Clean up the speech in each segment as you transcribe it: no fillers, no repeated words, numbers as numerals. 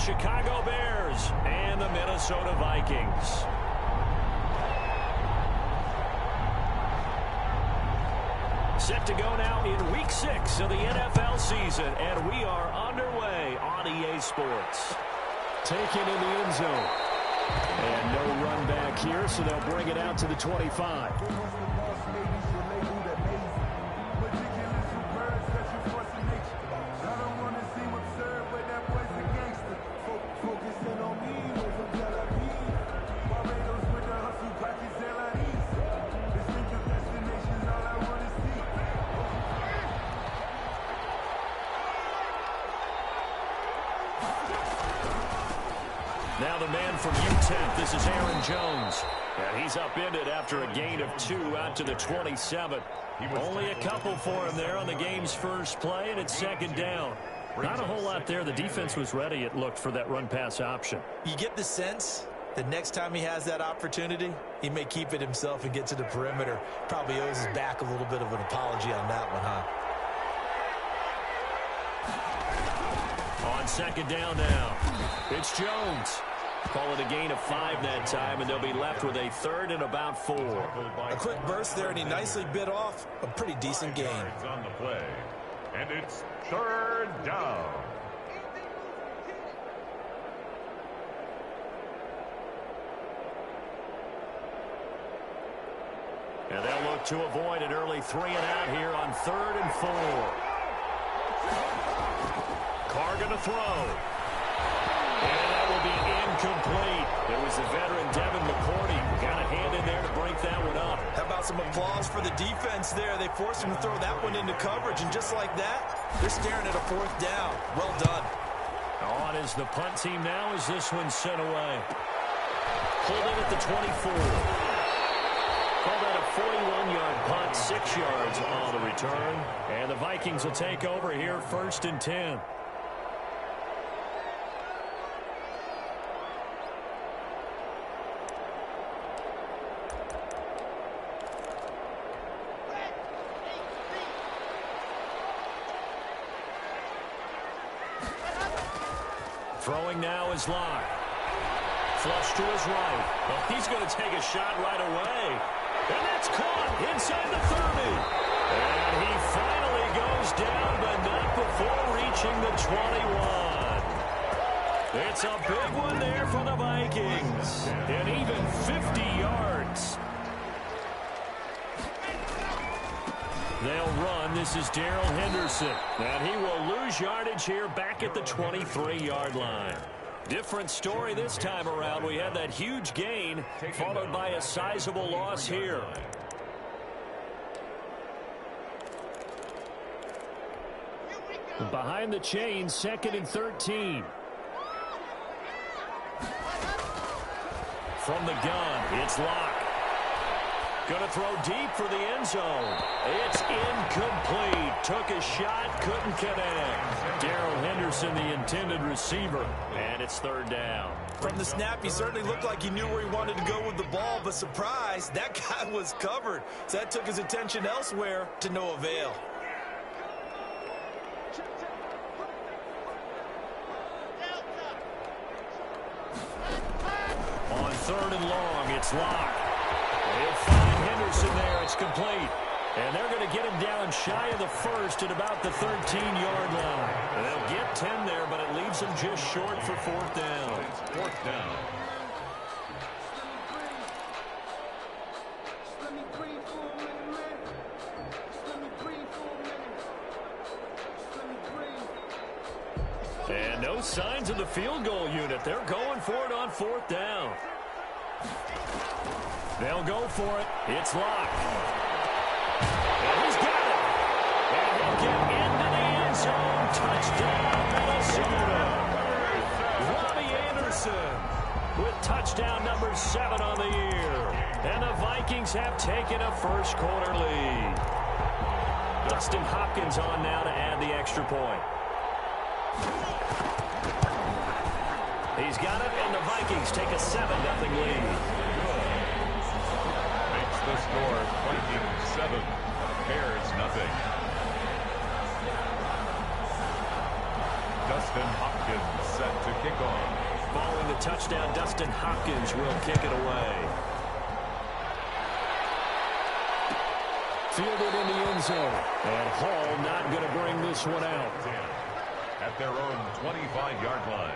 Chicago Bears and the Minnesota Vikings. Set to go now in Week 6 of the NFL season, and we are underway on EA Sports. Taken in the end zone. And no run back here, so they'll bring it out to the 25. Now the man from UTEP, this is Aaron Jones. And he's upended after a gain of 2 out to the 27. Only a couple for him there on the game's first play, and it's second down. Not a whole lot there. The defense was ready, it looked, for that run-pass option. You get the sense that next time he has that opportunity, he may keep it himself and get to the perimeter. Probably owes his back a little bit of an apology on that one, huh? On second down now, it's Jones. Call it a gain of 5 that time, and they'll be left with a third and about 4. A quick burst there, and he nicely bit off a pretty decent gain. On the play, and it's third down. And they'll look to avoid an early 3 and out here on 3rd and 4. Carr going to throw. And that will be incomplete. It was the veteran Devin McCourty who got a hand in there to break that one up. How about some applause for the defense there? They forced him to throw that one into coverage, and just like that, they're staring at a 4th down. Well done. On is the punt team now as this one's sent away. Pulled in at the 24. Call that a 41-yard punt, 6 yards on the return. And the Vikings will take over here, 1st and 10. Throwing now is Locke. Flush to his right. Well, he's going to take a shot right away. And that's caught inside the 30. And he finally goes down, but not before reaching the 21. It's a big one there for the Vikings. And even 50 yards. They'll run. This is Darrell Henderson. And he will lose yardage here back at the 23-yard line. Different story this time around. We had that huge gain followed by a sizable loss here. Behind the chains, 2nd and 13. From the gun, it's Locke. Going to throw deep for the end zone. It's incomplete. Took a shot, couldn't connect. Darrell Henderson, the intended receiver, and it's 3rd down. From the snap, he certainly looked like he knew where he wanted to go with the ball, but surprise, that guy was covered. So that took his attention elsewhere to no avail. On 3rd and long, it's Locke. They'll find Henderson there. It's complete. And they're going to get him down shy of the 1st at about the 13-yard line. And they'll get 10 there, but it leaves them just short for 4th down. 4th down. And no signs of the field goal unit. They're going for it on 4th down. They'll go for it. It's Locke. And he's got it. And he'll get into the end zone. Touchdown, Minnesota. Robbie Anderson with touchdown number 7 on the year. And the Vikings have taken a first-quarter lead. Dustin Hopkins on now to add the extra point. He's got it, and the Vikings take a 7-0 lead. Makes the score 27. Bears nothing. Dustin Hopkins set to kick off. Following the touchdown, Dustin Hopkins will kick it away. Fielded in the end zone. And Hall not going to bring this one out. At their own 25-yard line.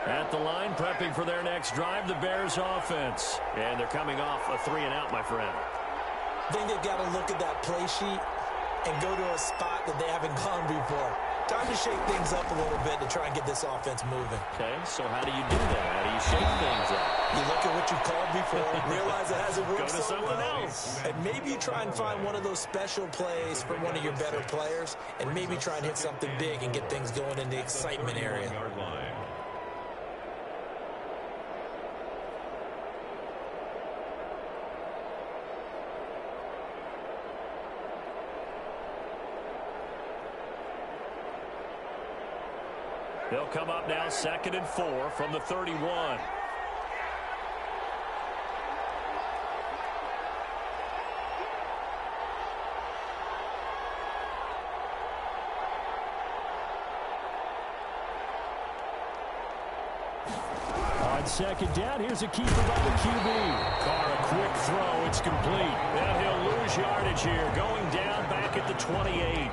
At the line, prepping for their next drive, the Bears offense. And they're coming off a 3-and-out, my friend. I think they've got to look at that play sheet and go to a spot that they haven't gone before. Time to shake things up a little bit to try and get this offense moving. Okay, so how do you do that? How do you shake things up? You look at what you've called before, realize it hasn't worked Go to so something well, else. and maybe you try and find one of those special plays from one of your better players, and maybe try and hit something big and get things going in the excitement area. They'll come up now 2nd and 4 from the 31. On 2nd down, here's a keeper by the QB. Carr, a quick throw. It's complete. And he'll lose yardage here. Going down back at the 28.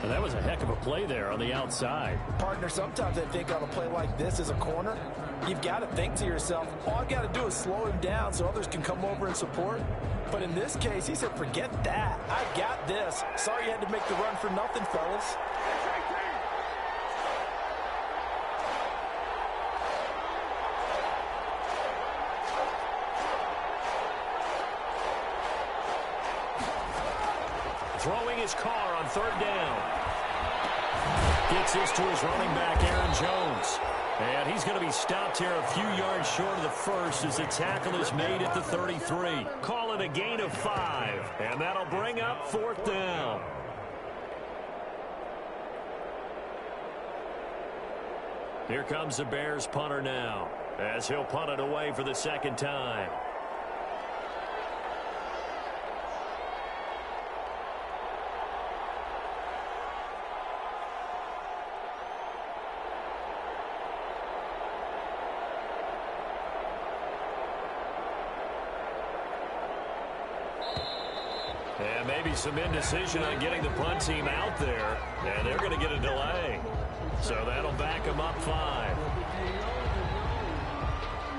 And that was a heck of a play there on the outside. Partner, sometimes I think on a play like this as a corner, you've got to think to yourself, all I've got to do is slow him down so others can come over and support. But in this case, he said, forget that. I got this. Sorry you had to make the run for nothing, fellas. Throwing his Carr on 3rd down. Gets this to his running back, Aaron Jones. And he's going to be stopped here a few yards short of the first as the tackle is made at the 33. Call it a gain of 5. And that'll bring up 4th down. Here comes the Bears punter now as he'll punt it away for the 2nd time. And maybe some indecision on getting the punt team out there. And they're going to get a delay. So that'll back them up 5.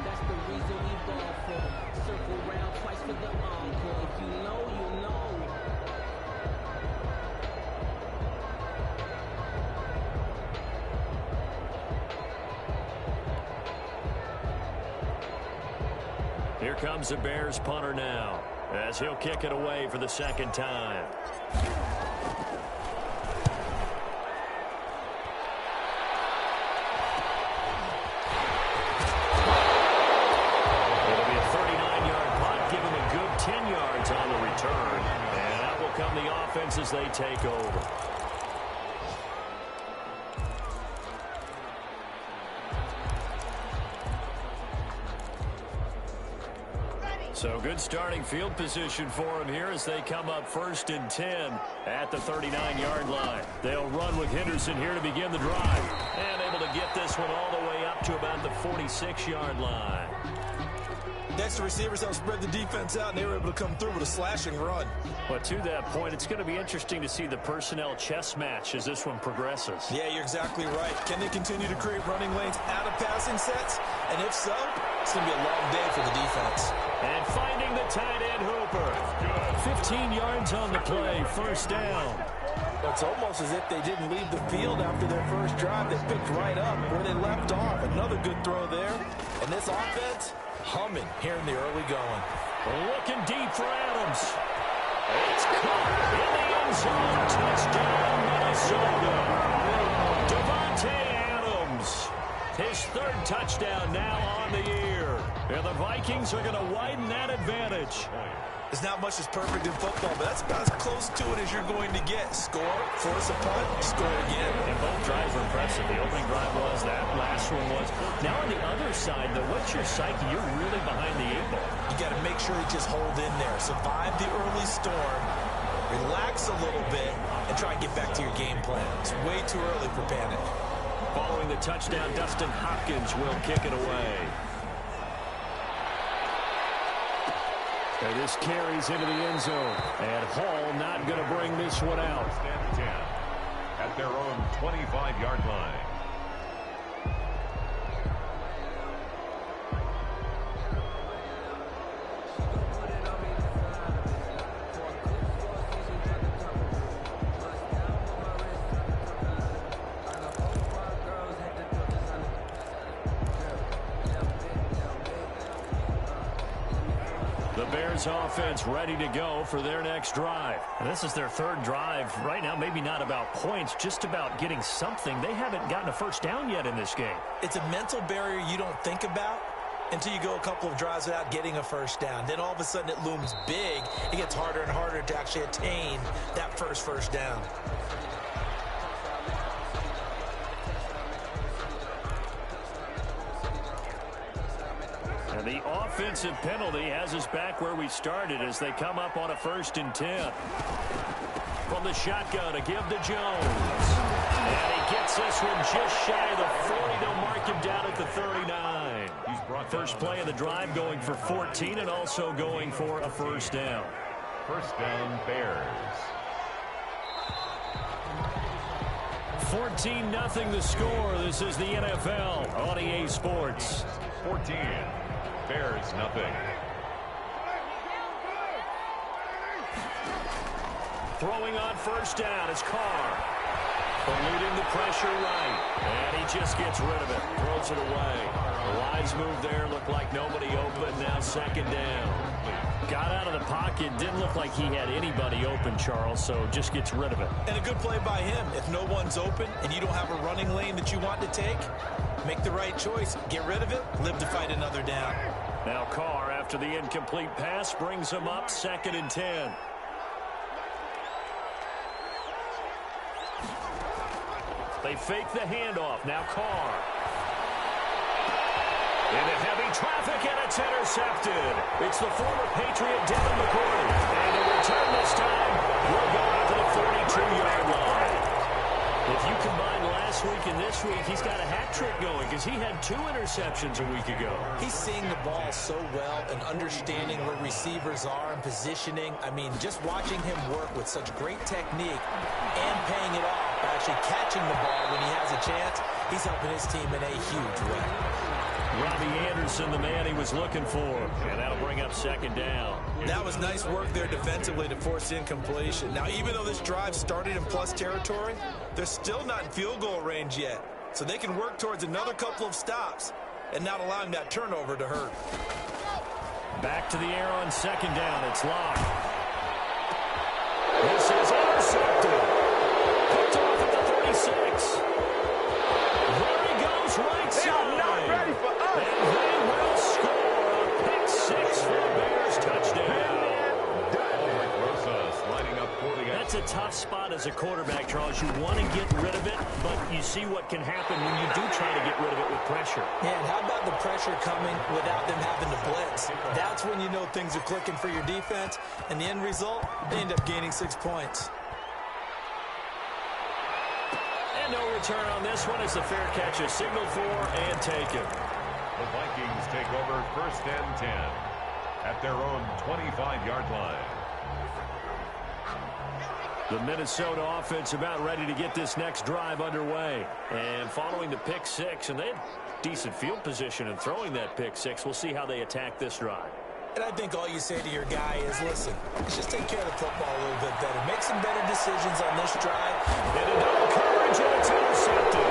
That's the reason we ball for. Circle round twice for the encore. If you know, you know. Here comes the Bears punter now as he'll kick it away for the 2nd time. It'll be a 39-yard punt, give him a good 10 yards on the return. And out will come the offense as they take over. So good starting field position for him here as they come up 1st and 10 at the 39-yard line. They'll run with Henderson here to begin the drive. And able to get this one all the way up to about the 46-yard line. Next, the receivers help spread the defense out, and they were able to come through with a slashing run. But to that point, it's going to be interesting to see the personnel chess match as this one progresses. Yeah, you're exactly right. Can they continue to create running lanes out of passing sets? And if so, it's going to be a long day for the defense. And finding the tight end Hooper. 15 yards on the play, 1st down. It's almost as if they didn't leave the field after their first drive. They picked right up where they left off. Another good throw there. And this offense, humming here in the early going. Looking deep for Adams. It's caught in the end zone. Touchdown, Minnesota. Devontae Adams. His third touchdown now on the year. And the Vikings are going to widen that advantage. There's not much that's perfect in football, but that's about as close to it as you're going to get. Score, force a punt, score again. And both drives were impressive. The opening drive was, that last one was. Now on the other side, though, what's your psyche? You're really behind the 8-ball. You got to make sure you just hold in there. Survive the early storm, relax a little bit, and try and get back to your game plan. It's way too early for panic. Following the touchdown, Dustin Hopkins will kick it away. And this carries into the end zone. And Hall not going to bring this one out. First and 10 at their own 25-yard line. Offense ready to go for their next drive. And this is their third drive right now. Maybe not about points, just about getting something. They haven't gotten a first down yet in this game. It's a mental barrier you don't think about until you go a couple of drives without getting a first down. Then all of a sudden it looms big. It gets harder and harder to actually attain that first down. And the offensive penalty has us back where we started as they come up on a 1st and 10. From the shotgun to give to Jones. And he gets this one just shy of the 40. They'll mark him down at the 39. First play of the drive going for 14 and also going for a first down. First down, Bears. 14-0 the score. This is the NFL on EA Sports. 14. Bears, nothing. Throwing on first down is Carr. Eluding the pressure right. And he just gets rid of it. Throws it away. The lines move there. Looked like nobody open. Now 2nd down. Got out of the pocket. Didn't look like he had anybody open, Charles, so just gets rid of it. And a good play by him. If no one's open and you don't have a running lane that you want to take, make the right choice. Get rid of it. Live to fight another down. Now Carr, after the incomplete pass, brings him up 2nd and 10. They fake the handoff. Now Carr. Into heavy traffic, and it's intercepted. It's the former Patriot, Devin McCourty. And the return this time will go out to the 42-yard line. If you combine last week and this week, he's got a hat trick going because he had 2 interceptions a week ago. He's seeing the ball so well and understanding where receivers are and positioning. I mean, just watching him work with such great technique and paying it off by actually catching the ball when he has a chance, he's helping his team in a huge way. Robbie Anderson, the man he was looking for. And that'll bring up 2nd down. That was nice work there defensively to force incompletion. Now, even though this drive started in plus territory, they're still not in field goal range yet. So they can work towards another couple of stops and not allowing that turnover to hurt. Back to the air on 2nd down. It's Locke. This is intercepted. Picked off at the 36. There he goes, right side. They are not ready for us. And they will score a pick 6 for the Bears touchdown. That's a tough spot as a quarterback, Charles. You want to get rid of it, but you see what can happen when you do try to get rid of it with pressure. Yeah, and how about the pressure coming without them having to blitz? That's when you know things are clicking for your defense, and the end result, they end up gaining 6 points. And no return on this one as the fair catch is signaled for and taken. The Vikings take over 1st and 10 at their own 25-yard line. The Minnesota offense about ready to get this next drive underway. And following the pick 6, and they had decent field position in throwing that pick 6. We'll see how they attack this drive. And I think all you say to your guy is, listen, let's just take care of the football a little bit better. Make some better decisions on this drive. And a double coverage, and it's intercepted.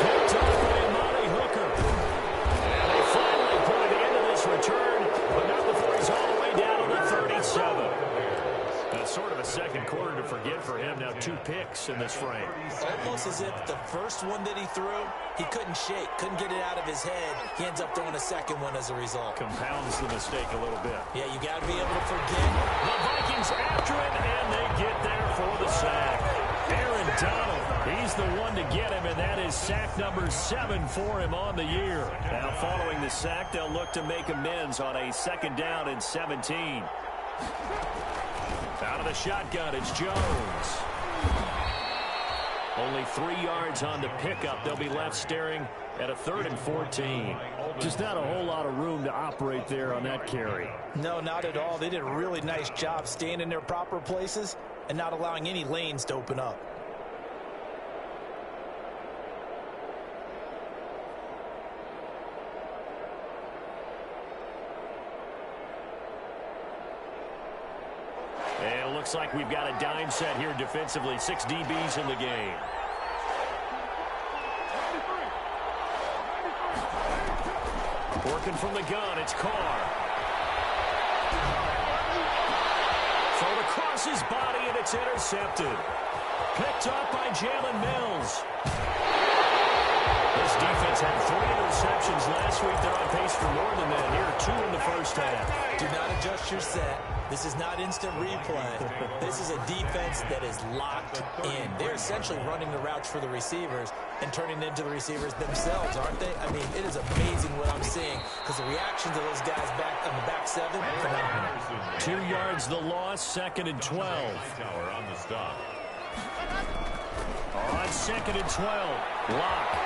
Picked off by Amari Hooker. And they finally put it into this return, but not before he's all the way down to the 37. That's sort of a second quarter to forget for him now 2 picks in this frame. Almost as if the first one that he threw, he couldn't shake, couldn't get it out of his head. He ends up throwing a second one as a result. Compounds the mistake a little bit. Yeah, you got to be able to forget. The Vikings after it, and they get there for the sack. Aaron Donald, he's the one to get him, and that is sack number 7 for him on the year. Now following the sack, they'll look to make amends on a 2nd down and 17. Out of the shotgun, it's Jones. Only 3 yards on the pickup. They'll be left staring at a 3rd and 14. Just not a whole lot of room to operate there on that carry. No, not at all. They did a really nice job staying in their proper places and not allowing any lanes to open up. And it looks like we've got a dime set here defensively. 6 DBs in the game. Working from the gun, it's Carr. Thrown across his body, and it's intercepted. Picked up by Jalen Mills. This defense had 3 interceptions last week. They're on pace for more than that. Here are 2 in the first half. Do not adjust your set. This is not instant replay. This is a defense that is locked in. They're essentially running the routes for the receivers and turning it into the receivers themselves, aren't they? I mean, it is amazing what I'm seeing because the reactions of those guys back on the back 7 are phenomenal. 2 yards the loss, 2nd and 12. Hightower on the stop. On 2nd and 12, Locke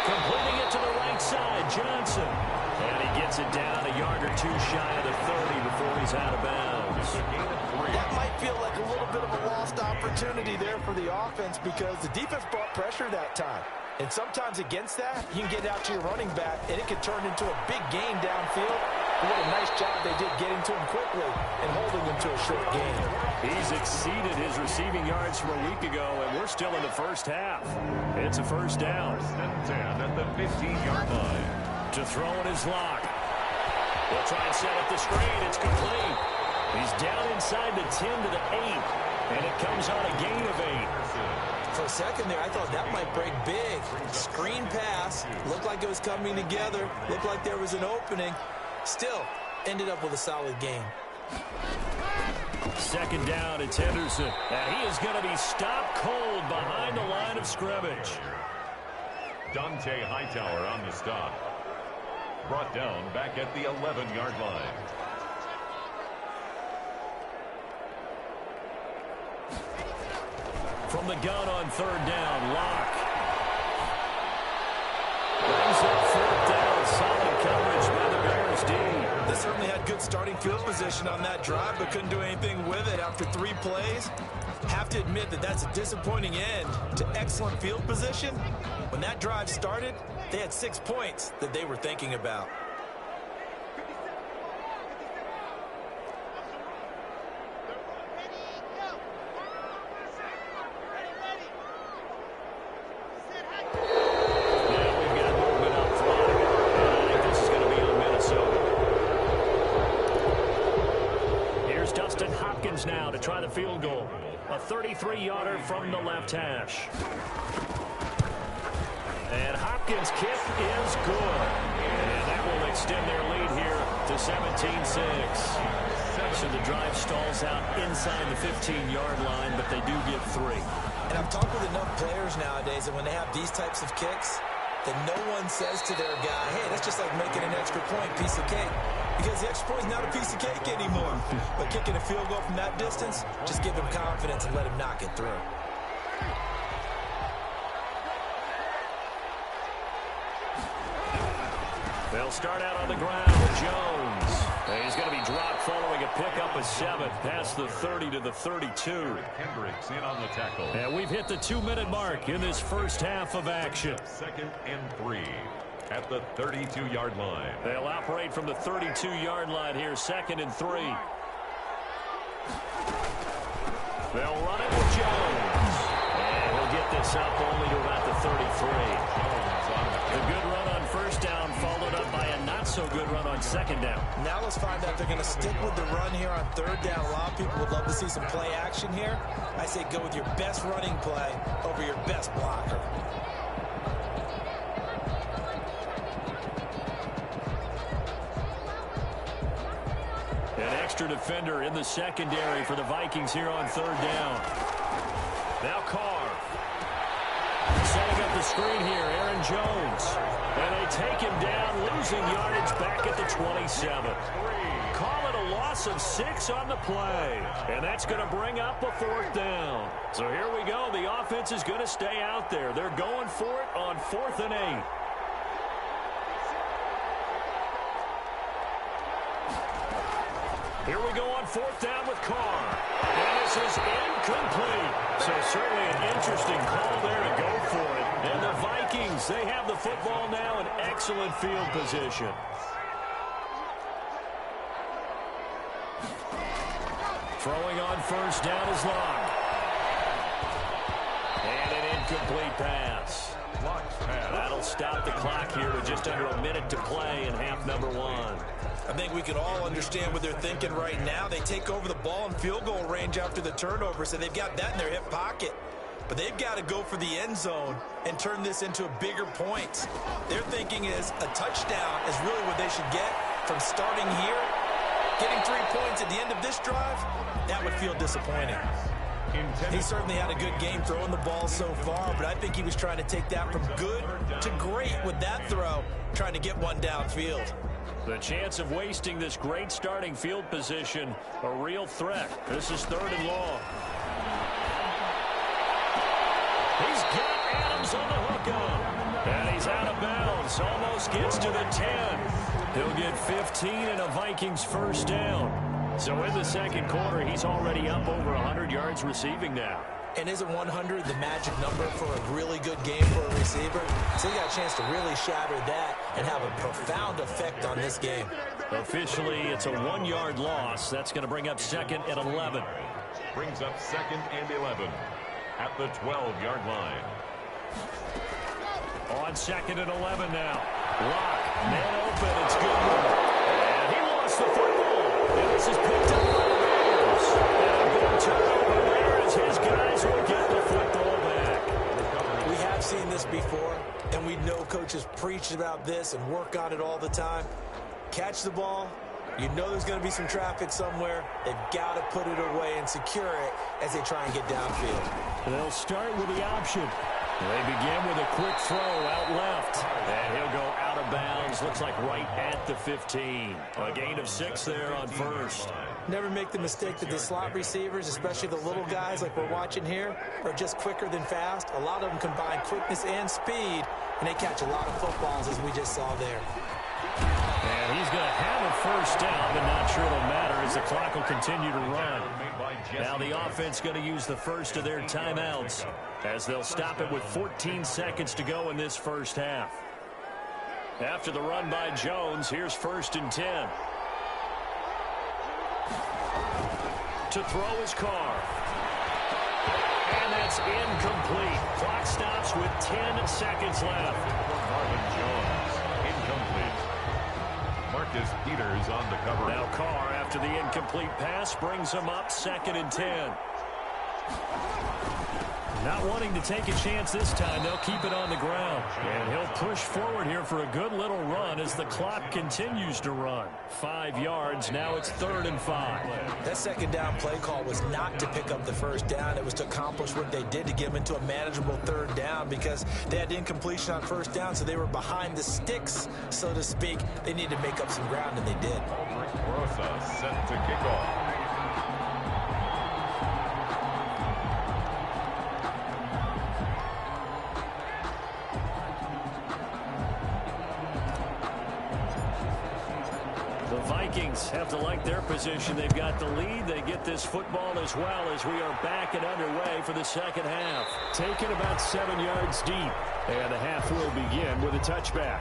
completing it to the right side, Johnson. And he gets it down a yard or 2 shy of the 30 before he's out of bounds. That might feel like a little bit of a lost opportunity there for the offense because the defense brought pressure that time. And sometimes against that, you can get out to your running back, and it can turn into a big gain downfield. But what a nice job they did getting to him quickly and holding him to a short gain. He's exceeded his receiving yards from a week ago, and we're still in the first half. It's a first down. 1st and 10 at the 15-yard line. To throw in his Lock. They'll try and set up the screen. It's complete. He's down inside the 10 to the 8, and it comes on a gain of 8. For a second there, I thought that might break big. Screen pass. Looked like it was coming together. Looked like there was an opening. Still, ended up with a solid game. 2nd down, it's Henderson. And he is going to be stopped cold behind the line of scrimmage. Dante Hightower on the stop. Brought down back at the 11-yard line. From the gun on 3rd down, Locke. Brings up 4th down, solid coverage by the Bears D. They certainly had good starting field position on that drive, but couldn't do anything with it after 3 plays. Have to admit that that's a disappointing end to excellent field position. When that drive started, they had 6 points that they were thinking about. Now to try the field goal. A 33-yarder from the left hash. And Hopkins' kick is good. And that will extend their lead here to 17-6. So the drive stalls out inside the 15-yard line, but they do get 3. And I've talked with enough players nowadays that when they have these types of kicks, that no one says to their guy, hey, that's just like making an extra point, piece of cake. Because the extra point is not a piece of cake anymore. But kicking a field goal from that distance, just give him confidence and let him knock it through. They'll start out on the ground with Jones. And he's going to be dropped following a pickup of 7 past the 30 to the 32. Hendricks in on the tackle. And we've hit the 2-minute mark in this first half of action. 2nd and 3 at the 32-yard line. They'll operate from the 32-yard line here, 2nd and 3. They'll run it with Jones. And he'll get this up only to about the 33. The good run on 1st down followed up by a not not-so-good run on second down. Now let's find out if they're going to stick with the run here on third down. A lot of people would love to see some play action here. I say go with your best running play over your best blocker. An extra defender in the secondary for the Vikings here on third down. Now Carr. Setting up the screen here, Aaron Jones. And they take him down, losing yardage back at the 27. Call it a loss of 6 on the play. And that's going to bring up a fourth down. So here we go. The offense is going to stay out there. They're going for it on 4th and 8. Here we go on 4th down with Carr. And this is incomplete. So certainly an interesting call there to go for it. And the Vikings, they have the football now in excellent field position. Throwing on first down is Long. And an incomplete pass. That'll stop the clock here with just under a minute to play in half number 1. I think we can all understand what they're thinking right now. They take over the ball in field goal range after the turnover, so they've got that in their hip pocket. But they've got to go for the end zone and turn this into a bigger point. Their thinking is a touchdown is really what they should get from starting here. Getting 3 points at the end of this drive, that would feel disappointing. He certainly had a good game throwing the ball so far, but I think he was trying to take that from good to great with that throw, trying to get one downfield. The chance of wasting this great starting field position, a real threat. This is 3rd and long. He's got Adams on the hook up. And he's out of bounds. Almost gets to the 10. He'll get 15 and a Vikings first down. So in the second quarter, he's already up over 100 yards receiving now. And isn't 100 the magic number for a really good game for a receiver? So he got a chance to really shatter that and have a profound effect on this game. Officially, it's a 1-yard loss. That's going to bring up 2nd and 11. Brings up 2nd and 11 at the 12-yard line. On 2nd and 11 now. Lock, man open, it's good. And he lost the football. And this is picked up by the Bears. And a big turnover there as his guys will get the football back. We have seen this before, and we know coaches preach about this and work on it all the time. Catch the ball. You know there's going to be some traffic somewhere. They've got to put it away and secure it as they try and get downfield. They'll start with the option. They begin with a quick throw out left. And he'll go out of bounds. Looks like right at the 15. A gain of 6 there on first. Never make the mistake that the slot receivers, especially the little guys like we're watching here, are just quicker than fast. A lot of them combine quickness and speed, and they catch a lot of footballs, as we just saw there. And he's going to have a first down, but not sure it'll matter as the clock will continue to run. Now the offense going to use the first of their timeouts as they'll stop it with 14 seconds to go in this first half. After the run by Jones, here's 1st and 10. To throw his Carr. And that's incomplete. Clock stops with 10 seconds left. Marvin Jones, incomplete. Marcus Peters on the cover. Now Carr, after the incomplete pass, brings him up 2nd and 10. Not wanting to take a chance this time, they'll keep it on the ground. And he'll push forward here for a good little run as the clock continues to run. 5 yards, now it's 3rd and 5. That second down play call was not to pick up the first down. It was to accomplish what they did to get them into a manageable 3rd down because they had incompletion on first down, so they were behind the sticks, so to speak. They needed to make up some ground, and they did. Rosa set to kick off. Vikings have to like their position. They've got the lead. They get this football as well as we are back and underway for the second half. Taken about 7 yards deep. And the half will begin with a touchback.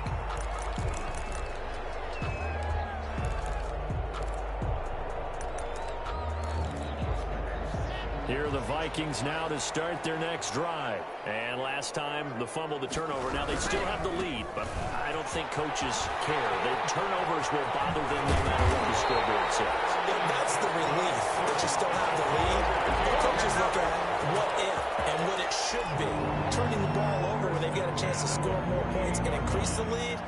Here are the Vikings now to start their next drive. And last time, the fumble, the turnover. Now, they still have the lead, but I don't think coaches care. The turnovers will bother them no matter what the scoreboard says. Yeah, that's the relief that you still have the lead. The coaches look at what if and what it should be. Turning the ball over when they've got a chance to score more points and increase the lead,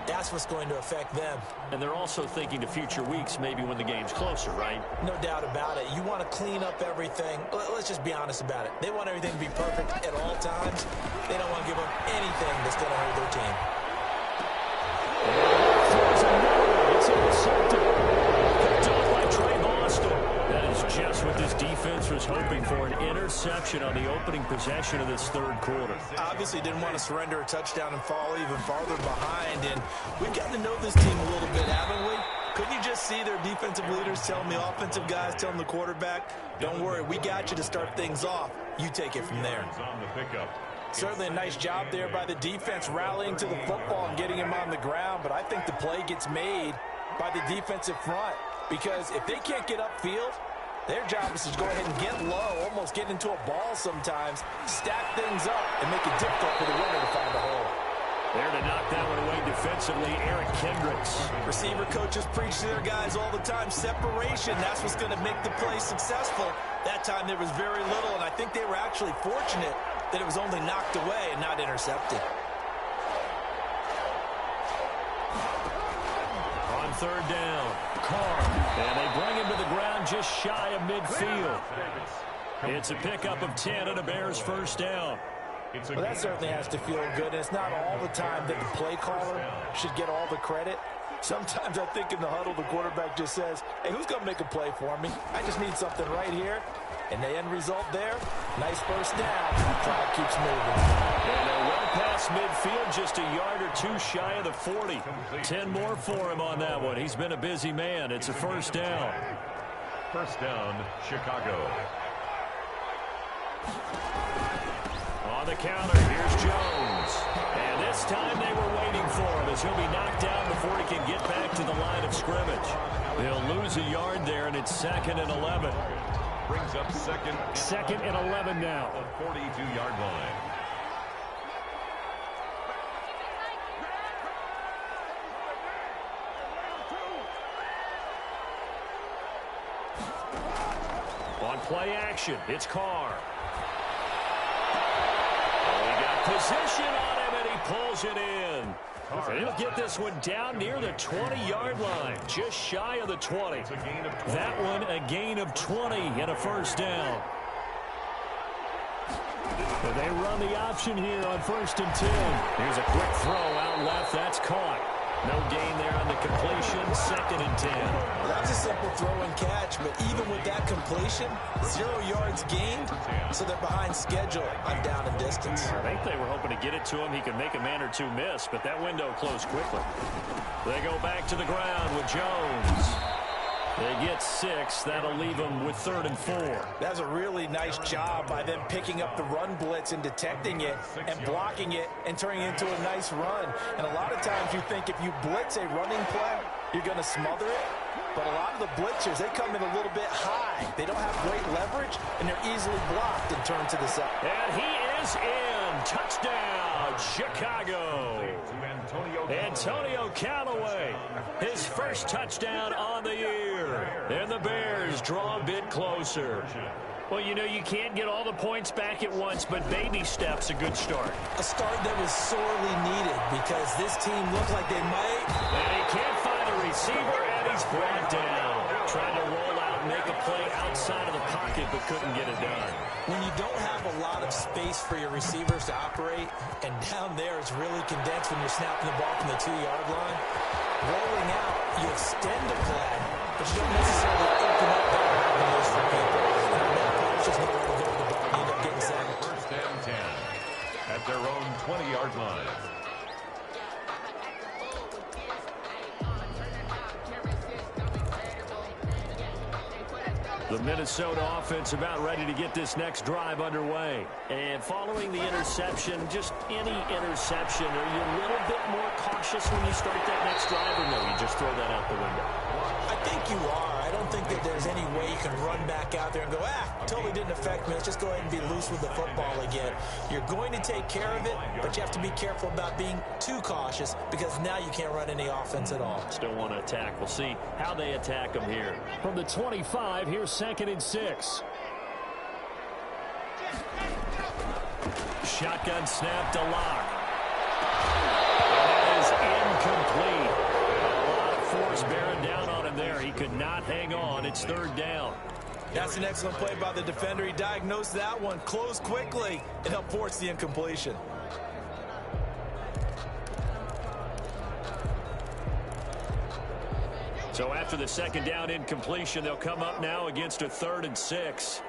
that's what's going to affect them. And they're also thinking to future weeks, maybe when the game's closer, right? No doubt about it. You want to clean up everything. Let's just be honest about it. They want everything to be perfect at all times. They don't want to give up anything that's going to hurt their team. It's intercepted. Picked off by Trey Boston. That is just what this defense was hoping for, an interception on the opening possession of this third quarter. Obviously didn't want to surrender a touchdown and fall even farther behind, and we've gotten to know this team a little bit, haven't we? Couldn't you just see their defensive leaders telling the offensive guys, telling the quarterback, don't worry, we got you to start things off. You take it from there. Certainly a nice job there by the defense rallying to the football and getting him on the ground, but I think the play gets made by the defensive front because if they can't get upfield, their job is to go ahead and get low, almost get into a ball sometimes, stack things up, and make it difficult for the runner to find a hole. There to knock that one away defensively, Eric Kendricks. Receiver coaches preach to their guys all the time, separation, that's what's going to make the play successful. That time there was very little, and I think they were actually fortunate that it was only knocked away and not intercepted. On third down, Carr. And they bring him to the ground just shy of midfield. It's a pickup of 10 and a Bears first down. Well, that certainly has to feel good. And it's not all the time that the play caller should get all the credit. Sometimes I think in the huddle, the quarterback just says, hey, who's going to make a play for me? I just need something right here. And the end result there, nice first down. Crowd keeps moving. And they're well past midfield, just a yard or two shy of the 40. 10 more for him on that one. He's been a busy man. It's a first down. First down, Chicago. On the counter, here's Jones. And this time they were waiting for him as he'll be knocked down before he can get back to the line of scrimmage. They'll lose a yard there, and it's 2nd and 11. Brings up second and 11 now. The 42-yard line. On play action, it's Carr. Oh, he got position on him, and he pulls it in. And he'll get this one down near the 20-yard line, just shy of the 20. That one a gain of 20 and a first down. But they run the option here on 1st and 10. Here's a quick throw out left. That's caught. No gain there on the completion. 2nd and 10. Well, that was a simple throw and catch, but even with that completion, 0 yards gained, so they're behind schedule on down and distance. I think they were hoping to get it to him. He could make a man or two miss, but that window closed quickly. They go back to the ground with Jones. They get 6. That'll leave them with 3rd and 4. That's a really nice job by them picking up the run blitz and detecting it and blocking it and turning it into a nice run. And a lot of times you think if you blitz a running play, you're going to smother it. But a lot of the blitzers, they come in a little bit high. They don't have great leverage, and they're easily blocked and turned to the side. And he is in. Touchdown, Chicago. Antonio Callaway, his first touchdown on the year. And the Bears draw a bit closer. Well, you know, you can't get all the points back at once, but baby steps a good start. A start that was sorely needed because this team looked like they might. And he can't find a receiver, and he's brought down. Trying to roll out and make a play outside of the pocket, but couldn't get it done. When you don't have a lot of space for your receivers to operate, and down there it's really condensed when you're snapping the ball from the 2-yard line, rolling out, you extend the play, but you don't necessarily open up that avenues for people. And on that point, it's just nowhere to go with the ball. You end up getting sacked. First down 10 at their own 20-yard line. The Minnesota offense about ready to get this next drive underway. And following the interception, just any interception, are you a little bit more cautious when you start that next drive, or no, you just throw that out the window? I think you are. I don't think that there's any way you can run back out there and go, totally didn't affect me. Let's just go ahead and be loose with the football again. You're going to take care of it, but you have to be careful about being too cautious because now you can't run any offense at all. Still want to attack. We'll see how they attack them here. From the 25, here's 2nd and 6. Shotgun snap to Locke. And that is incomplete. A lot of force bearing down on him there. He could not hang on. It's 3rd down. That's an excellent play by the defender. He diagnosed that one, closed quickly, and helped force the incompletion. So after the 2nd down incompletion, they'll come up now against a 3rd and 6.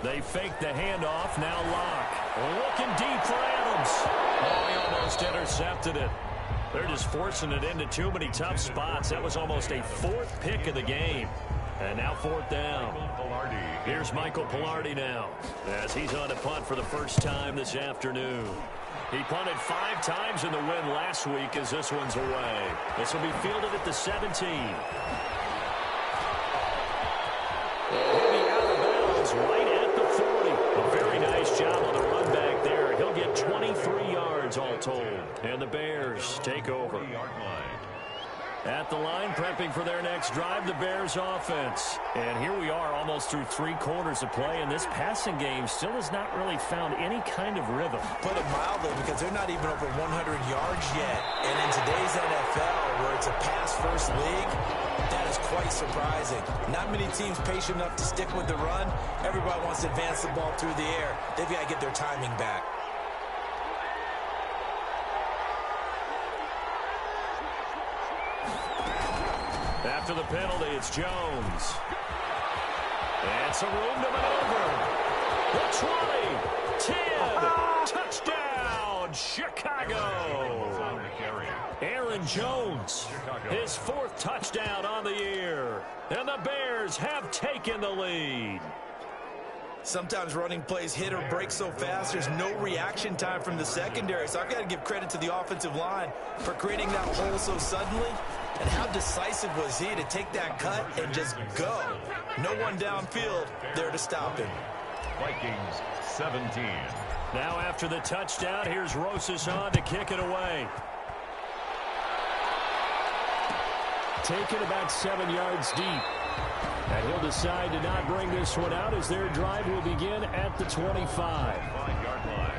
They fake the handoff. Now Locke. Looking deep for Adams. Oh, he almost intercepted it. They're just forcing it into too many tough spots. That was almost a 4th pick of the game. And now 4th down. Here's Michael Pilardi now as he's on a punt for the first time this afternoon. He punted 5 times in the win last week as this one's away. This will be fielded at the 17. He'll be out of bounds right at the 40. A very nice job on the run back there. He'll get 23 yards all told. And the Bears take over. At the line, prepping for their next drive, the Bears offense. And here we are almost through 3 quarters of play, and this passing game still has not really found any kind of rhythm. Put it mildly, because they're not even over 100 yards yet. And in today's NFL, where it's a pass-first league, that is quite surprising. Not many teams patient enough to stick with the run. Everybody wants to advance the ball through the air. They've got to get their timing back. After the penalty, it's Jones. And some room to maneuver. The 20, 10, touchdown, Chicago. Aaron Jones, his 4th touchdown on the year. And the Bears have taken the lead. Sometimes running plays hit or break so fast, there's no reaction time from the secondary. So I've got to give credit to the offensive line for creating that hole so suddenly. And how decisive was he to take that cut and just go? No one downfield there to stop him. Vikings 17. Now after the touchdown, here's Rosas on to kick it away. Taken about 7 yards deep. And he'll decide to not bring this one out as their drive will begin at the 25. 5-yard line.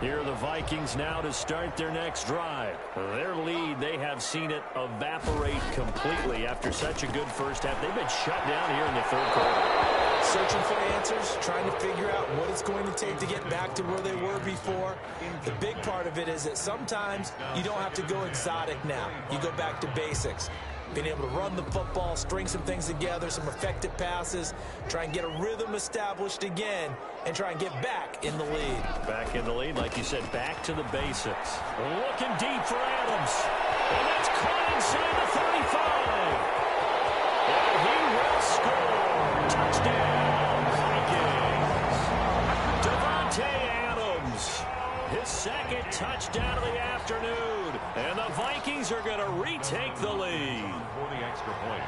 Here are the Vikings now to start their next drive. Their lead, they have seen it evaporate completely after such a good first half. They've been shut down here in the 3rd quarter. Searching for answers, trying to figure out what it's going to take to get back to where they were before. The big part of it is that sometimes you don't have to go exotic now. You go back to basics. Being able to run the football, string some things together, some effective passes, try and get a rhythm established again, and try and get back in the lead. Back in the lead, like you said, back to the basics. Looking deep for Adams. And that's caught inside the 35. And he will score. Touchdown, Vikings. Devontae Adams. His 2nd touchdown of the afternoon. And the Vikings are going to retake the lead. For the extra point.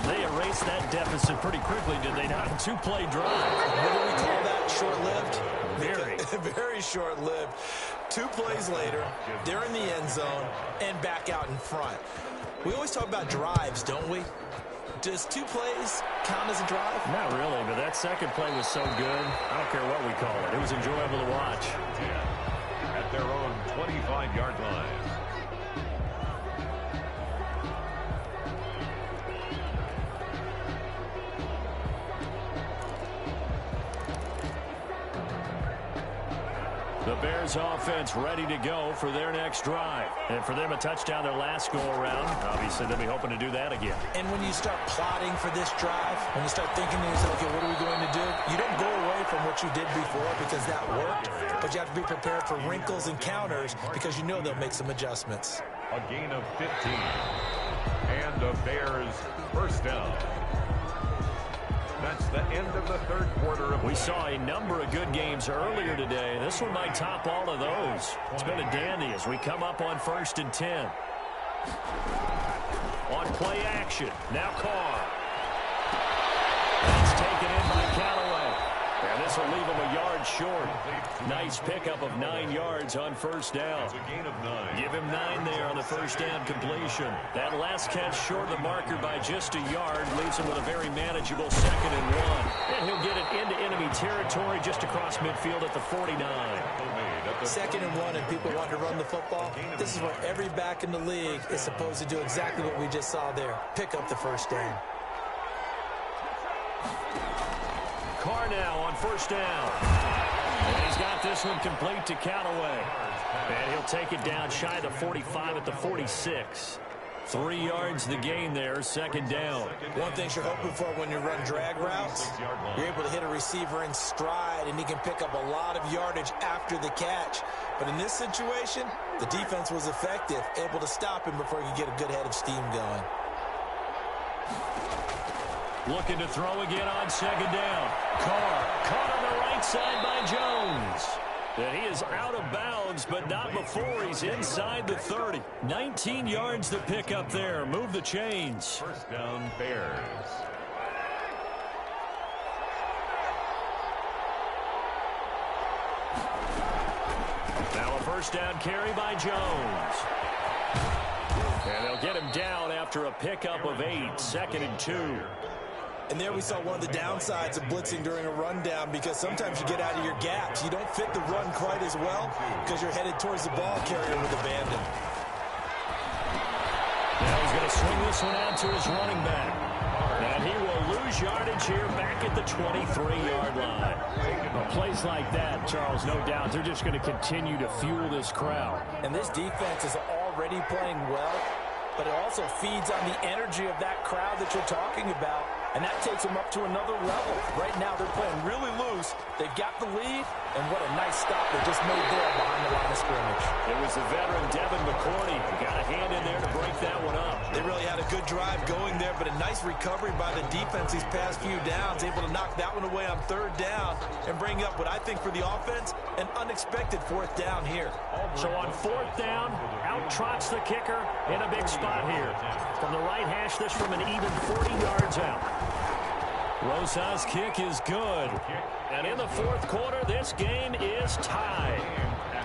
They erased that deficit pretty quickly, did they not? 2-play drive. What do we call that? Short-lived? Very. Very short-lived. 2 plays later, they're in the end zone and back out in front. We always talk about drives, don't we? Does 2 plays count as a drive? Not really, but that 2nd play was so good. I don't care what we call it. It was enjoyable to watch. At their own 25-yard line. The Bears offense ready to go for their next drive. And for them, a touchdown their last go-around. Obviously, they'll be hoping to do that again. And when you start plotting for this drive, when you start thinking to yourself, okay, what are we going to do? You don't go away from what you did before because that worked, but you have to be prepared for wrinkles and counters because you know they'll make some adjustments. A gain of 15. And the Bears first down. That's the end of the third quarter. We saw a number of good games earlier today. This one might top all of those. It's been a dandy as we come up on 1st and 10. On play action. Now Carr. That's taken in by Callaway. And this will leave him a yard short. Nice pickup of 9 yards on first down. It's a gain of 9. Give him 9 there on the first down completion. That last catch short of the marker by just a yard leaves him with a very manageable 2nd and 1. And he'll get it into enemy territory just across midfield at the 49. 2nd and 1 and people want to run the football. This is where every back in the league is supposed to do exactly what we just saw there. Pick up the first down. Carr now on first down. And he's got this one complete to Callaway. And he'll take it down shy of the 45 at the 46. 3 yards the gain there, 2nd down. One thing you're hoping for when you run drag routes, you're able to hit a receiver in stride, and he can pick up a lot of yardage after the catch. But in this situation, the defense was effective, able to stop him before he could get a good head of steam going. Looking to throw again on 2nd down. Carr caught on the right side by Jones. And he is out of bounds, but not before he's inside the 30. 19 yards to pick up there. Move the chains. First down, Bears. Now a first down carry by Jones. And they'll get him down after a pickup of 8, 2nd and 2. And there we saw one of the downsides of blitzing during a rundown because sometimes you get out of your gaps. You don't fit the run quite as well because you're headed towards the ball carrier with abandon. Now he's going to swing this one out to his running back. And he will lose yardage here back at the 23-yard line. Well, plays like that, Charles, no doubt, they're just going to continue to fuel this crowd. And this defense is already playing well, but it also feeds on the energy of that crowd that you're talking about. And that takes them up to another level. Right now, they're playing really loose. They've got the lead, and what a nice stop they just made there behind the line of scrimmage. It was the veteran Devin McCourty who got a hand in there to break that one up. They really had a good drive going there, but a nice recovery by the defense these past few downs, able to knock that one away on 3rd down and bring up what I think for the offense, an unexpected 4th down here. So on 4th down, out trots the kicker in a big spot here. From the right hash, this from an even 40 yards out. Rosas' kick is good. And in the 4th quarter, this game is tied.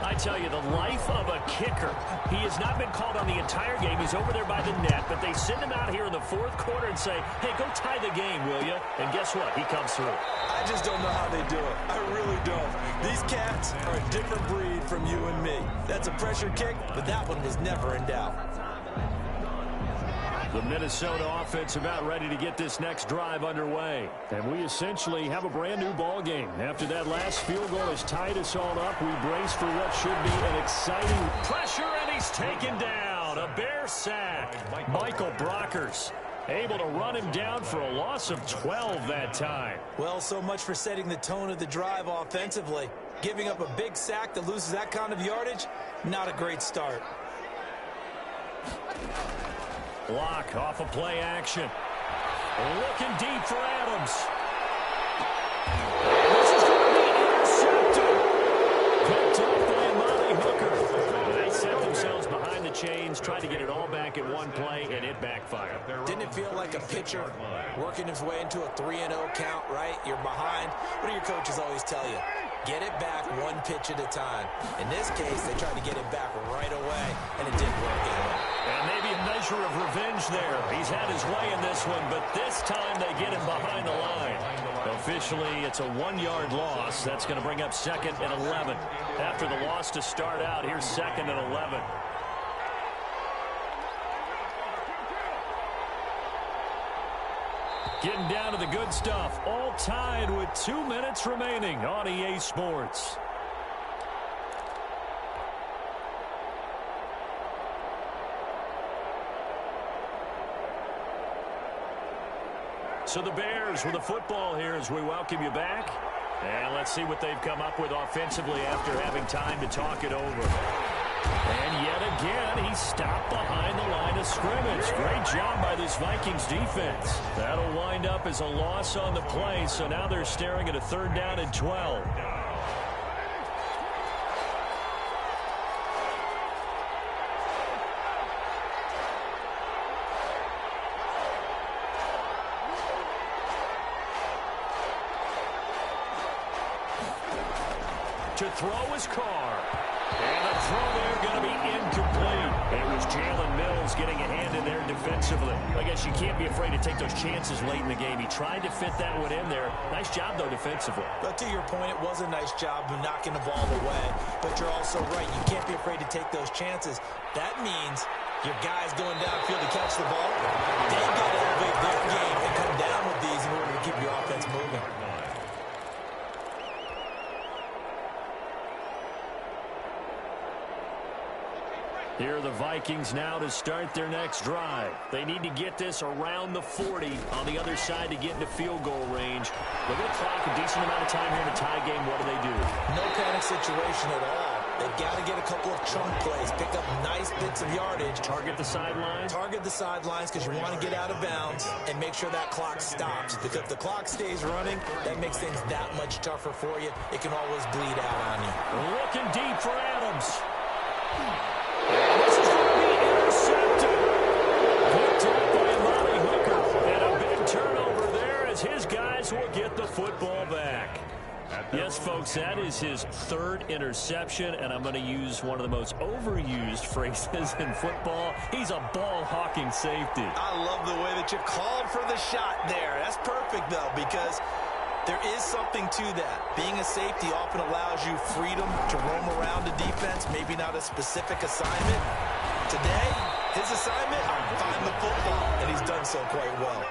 I tell you, the life of a kicker. He has not been called on the entire game. He's over there by the net, but they send him out here in the 4th quarter and say, hey, go tie the game, will you? And guess what? He comes through. I just don't know how they do it. I really don't. These cats are a different breed from you and me. That's a pressure kick, but that one was never in doubt. The Minnesota offense about ready to get this next drive underway. And we essentially have a brand new ball game. After that last field goal has tied us all up, we brace for what should be an exciting pressure, and he's taken down. A Bear sack. Michael Brockers able to run him down for a loss of 12 that time. Well, so much for setting the tone of the drive offensively. Giving up a big sack that loses that kind of yardage, not a great start. Block off of play action. Looking deep for Adams. This is going to be intercepted. Picked off by Amani Hooker. They set themselves behind the chains, tried to get it all back in one play, and it backfired. Didn't it feel like a pitcher working his way into a 3-0 count, right? You're behind. What do your coaches always tell you? Get it back one pitch at a time. In this case, they tried to get it back right away, and it didn't work out. And maybe a measure of revenge there. He's had his way in this one, but this time they get him behind the line. Officially, it's a 1-yard loss. That's going to bring up 2nd and 11. After the loss to start out, here's 2nd and 11. Getting down to the good stuff. All tied with 2 minutes remaining on EA Sports. So the Bears with the football here as we welcome you back. And let's see what they've come up with offensively after having time to talk it over. And yet again, he stopped behind the line of scrimmage. Great job by this Vikings defense. That'll wind up as a loss on the play, so now they're staring at a 3rd down and 12. To throw his car. And the throw there going to be incomplete. It was Jalen Mills getting a hand in there defensively. I guess you can't be afraid to take those chances late in the game. He tried to fit that one in there. Nice job, though, defensively. But to your point, it was a nice job of knocking the ball away. But you're also right. You can't be afraid to take those chances. That means your guys going downfield to catch the ball, they've got to elevate their game and come down with these in order to keep your offense moving. Here are the Vikings now to start their next drive. They need to get this around the 40 on the other side to get into field goal range. Look at the clock, a decent amount of time here in a tie game. What do? No panic situation at all. They've got to get a couple of chunk plays, pick up nice bits of yardage. Target the sidelines? Target the sidelines because you want to get out of bounds and make sure that clock stops. Because if the clock stays running, that makes things that much tougher for you. It can always bleed out on you. Looking deep for Adams. This is going to be intercepted. Picked up by Molly Hooker. And a big turnover there as his guys will get the football back. Yes, folks, that is his 3rd interception, and I'm going to use one of the most overused phrases in football. He's a ball-hawking safety. I love the way that you called for the shot there. That's perfect, though, because there is something to that. Being a safety often allows you freedom to roam around the defense, maybe not a specific assignment. Today, his assignment, find the football, and he's done so quite well.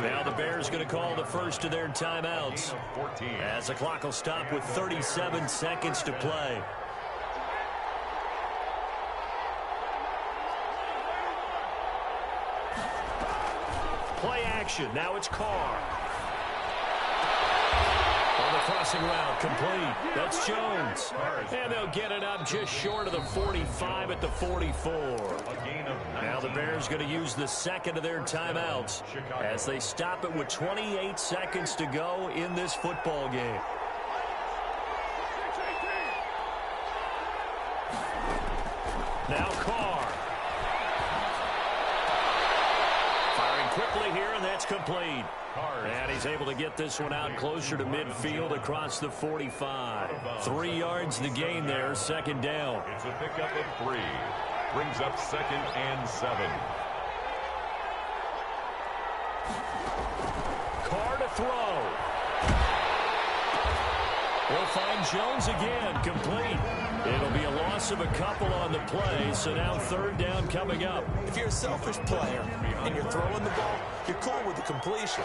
Now the Bears going to call the first of their timeouts as the clock will stop with 37 seconds to play. Play action. Now it's Carr. On the crossing route, complete. That's Jones. And they'll get it up just short of the 45 at the 44. Now the Bears going to use the second of their timeouts as they stop it with 28 seconds to go in this football game. Now Carr. Firing quickly here, and that's complete. And he's able to get this one out closer to midfield across the 45. 3 yards to gain there, 2nd down. It's a pickup of 3. Brings up 2nd and 7. Carr to throw. We'll find Jones again, complete. It'll be a loss of a couple on the play, so now 3rd down coming up. If you're a selfish player and you're throwing the ball, you're cool with the completion.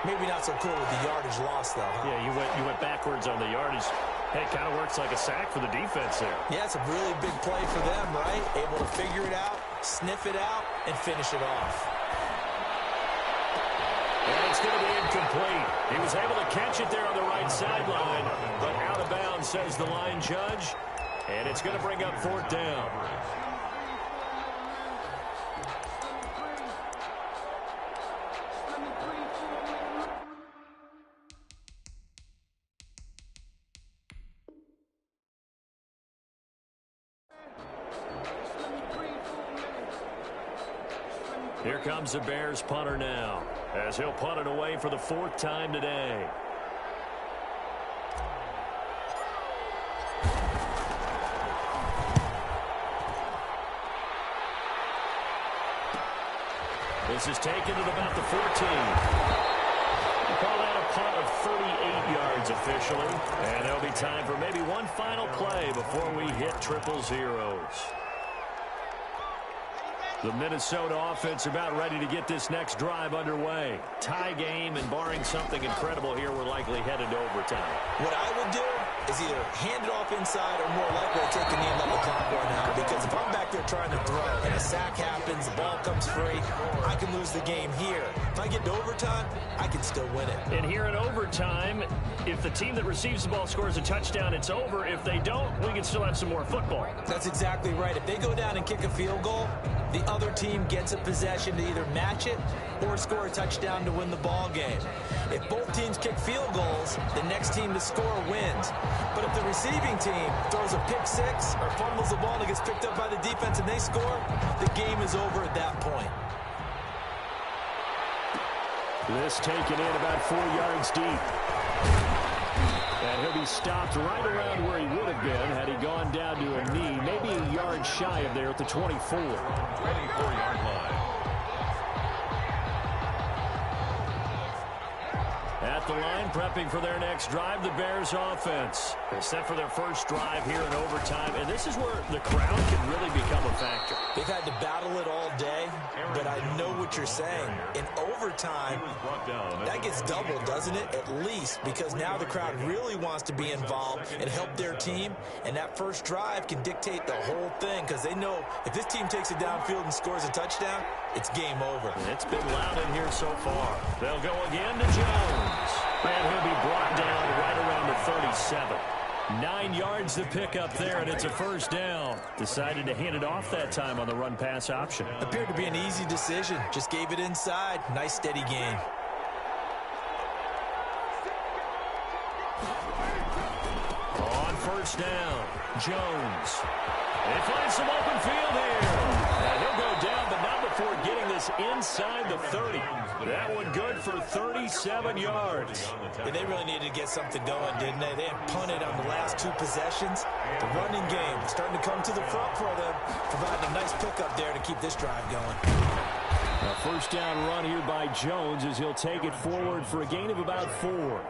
Maybe not so cool with the yardage loss, though, huh? Yeah, you went backwards on the yardage. Hey, it kind of works like a sack for the defense there. Yeah, it's a really big play for them, right? Able to figure it out, sniff it out, and finish it off. And it's going to be incomplete. He was able to catch it there on the right sideline, but out of bounds, says the line judge. And it's going to bring up 4th down. Here comes the Bears punter now, as he'll punt it away for the 4th time today. This is taken at about the 14. We'll call that a punt of 38 yards officially. And there'll be time for maybe one final play before we hit triple zeros. The Minnesota offense about ready to get this next drive underway. Tie game, and barring something incredible here, we're likely headed to overtime. What I would do is either hand it off inside or more likely to take a knee and let the clock run out. Because if I'm back there trying to throw and a sack happens, the ball comes free, I can lose the game here. If I get to overtime, I can still win it. And here in overtime, if the team that receives the ball scores a touchdown, it's over. If they don't, we can still have some more football. That's exactly right. If they go down and kick a field goal, the other team gets a possession to either match it or score a touchdown to win the ball game. If both teams kick field goals, the next team to score wins. But if the receiving team throws a pick six or fumbles the ball and it gets picked up by the defense and they score, the game is over at that point. This taken in about 4 yards deep. And he'll be stopped right around where he would have been had he gone down to a knee, maybe a yard shy of there at the 24. 24-yard line. At the line, prepping for their next drive, the Bears offense. They're set for their first drive here in overtime, and this is where the crowd can really become a factor. They've had to battle it all day, but I know what you're saying. In overtime, that gets doubled, doesn't it? At least, because now the crowd really wants to be involved and help their team, and that first drive can dictate the whole thing, because they know if this team takes it downfield and scores a touchdown, it's game over. It's been loud in here so far. They'll go again to Jones. And he'll be brought down right around the 37. 9 yards to pick up there, and it's a first down. Decided to hand it off that time on the run-pass option. Appeared to be an easy decision. Just gave it inside. Nice, steady game. On first down, Jones. They find some open field here. And he'll go down, but not before getting this inside the 30. That one good for 37 yards. Yeah, they really needed to get something going, didn't they? They had punted on the last 2 possessions. The running game starting to come to the front for them, providing a nice pickup there to keep this drive going. A first down run here by Jones as he'll take it forward for a gain of about 4.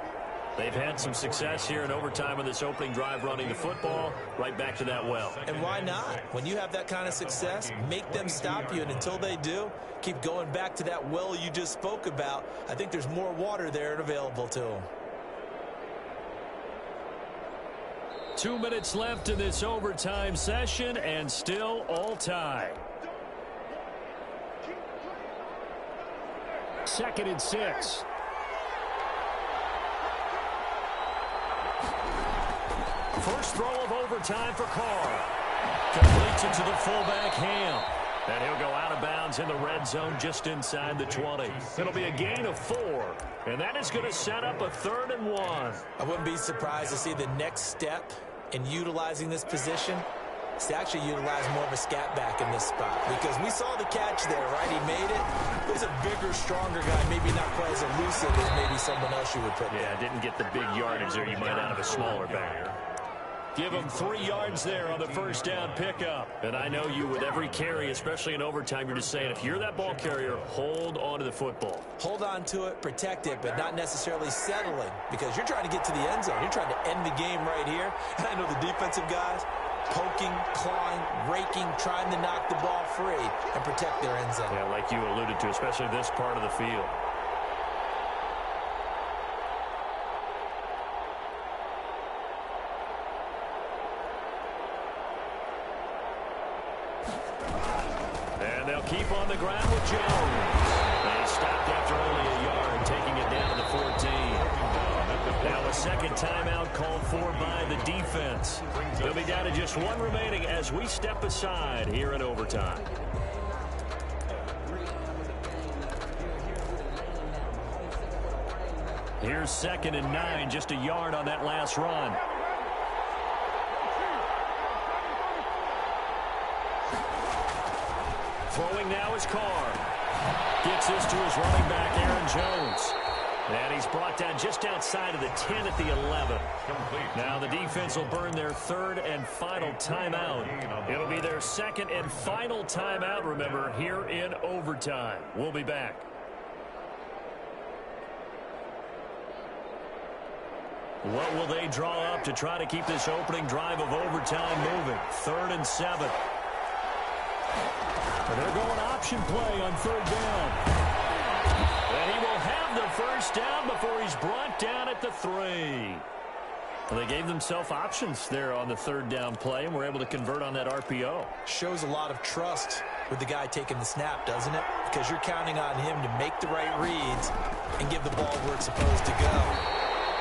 They've had some success here in overtime on this opening drive running the football right back to that well. And why not? When you have that kind of success, make them stop you, and until they do, keep going back to that well you just spoke about. I think there's more water there and available to them. 2 minutes left in this overtime session, and still all tied. 2nd and 6. First throw of overtime for Carr. Completes it to the fullback, Ham. And he'll go out of bounds in the red zone just inside the 20. It'll be a gain of 4. And that is going to set up a 3rd and 1. I wouldn't be surprised to see the next step in utilizing this position is to actually utilize more of a scat back in this spot. Because we saw the catch there, right? He made it. He was a bigger, stronger guy, maybe not quite as elusive as maybe someone else you would put there. Yeah, didn't get the big yardage there you might out of a smaller back. Give him 3 yards there on the first down pickup. And I know you, with every carry, especially in overtime, you're just saying, if you're that ball carrier, hold on to the football. Hold on to it, protect it, but not necessarily settling, because you're trying to get to the end zone. You're trying to end the game right here. And I know the defensive guys poking, clawing, raking, trying to knock the ball free and protect their end zone. Yeah, like you alluded to, especially this part of the field. Keep on the ground with Jones. They stopped after only a yard, taking it down to the 14. Now a second timeout called for by the defense. They'll be down to just 1 remaining as we step aside here in overtime. Here's 2nd and 9, just a yard on that last run. Throwing now is Carr. Gets this to his running back, Aaron Jones. And he's brought down just outside of the 10 at the 11. Now the defense will burn their 3rd and final timeout. It'll be their 2nd and final timeout, remember, here in overtime. We'll be back. What will they draw up to try to keep this opening drive of overtime moving? 3rd and 7. They're going option play on 3rd down. And he will have the first down before he's brought down at the 3. Well, they gave themselves options there on the third down play and were able to convert on that RPO. Shows a lot of trust with the guy taking the snap, doesn't it? Because you're counting on him to make the right reads and give the ball where it's supposed to go.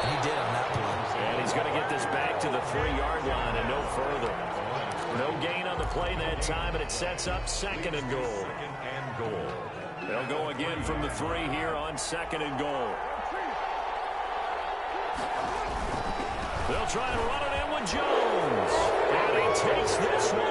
And he did on that play. And he's going to get this back to the 3-yard line and no further. No gain on the play that time, and it sets up second and goal. Second and goal. They'll go again from the 3 here on second and goal. They'll try and run it in with Jones. And he takes this one